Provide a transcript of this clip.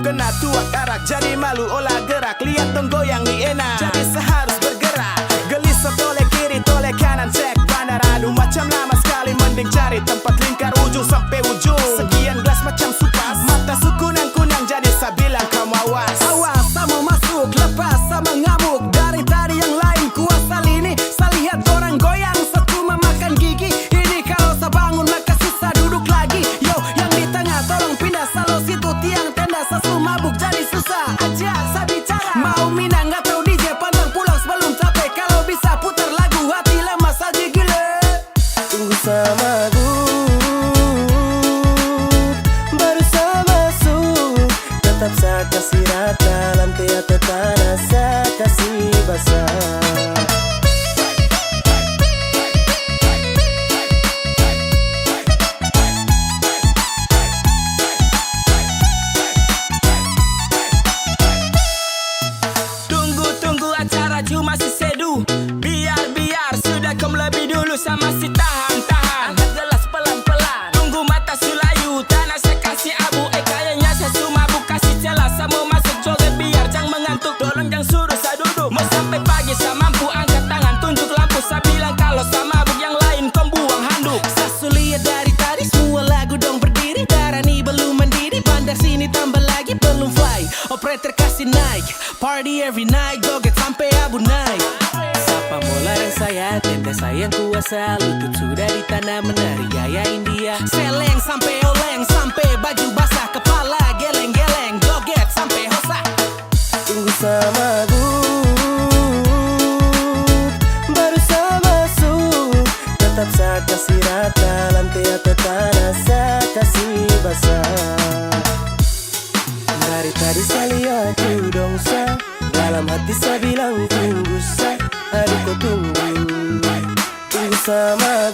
kena tuak arak, jadi malu olah gerak. Lihat dong goyang nih enak, jadi seharus bergerak. Gelisah toleh kiri toleh kanan, cek bandar. Aduh macam lama sekali, mending cari tempat lingkar ujung sampai ujung. Sekian gelas macam supas, mata su kunang-kunang, jadi saya bilang kamu awas. Awas sama masuk, lepas sama ngamuk. Dari tadi yang lain kuasa lini, saya lihat orang goyang satu memakan gigi. Ini kalau saya bangun maka susah duduk lagi. Yo yang di tengah tolong pindah, salo situ tiang tenda. Sasu mabuk jadi susah aja saya bicara. Mau minang atau DJ pantang pulang sebelum capek. Kalau bisa putar lagu hati lemas aja gila. Tunggu sama baru saya masuk. Tetap saya kasih rata, lantai atau tanah saya kasih basah. Tunggu acara cuma si seduh. Biar sudah kau lebih dulu sama si tahan. Angkat gelas pelan-pelan, tunggu mata sulayu. Tanah saya kasih abu, kayaknya saya sumabuk. Kasih celah sama masuk joget biar jangan mengantuk. Tolong jangan suruh saya duduk, mau sampai pagi saya mampu. Angkat tangan tunjuk lampu, saya bilang kalau saya mabuk. Yang lain kau buang handuk. Sasu lihat dari tadi semua lagu dong berdiri. Darani belum mendidih, bandar sini tambah lagi belum fly. Operator kasih naik, party every night, joget sampai abu naik. Siapa mau larang saya, tenda sayang kuasa. Lutut sudah di tanah menari gaya India. Seleng sampai oleng, sampai baju basah. Kepala geleng-geleng, joget sampai hosak. Tunggu sama baru saya masuk. Tetap saya kasih rata, lantai atau tanah saya kasih basah. Dari tadi saya lihat dong saya, dalam hati saya bilang tunggu saya. Aduh kau tunggu sama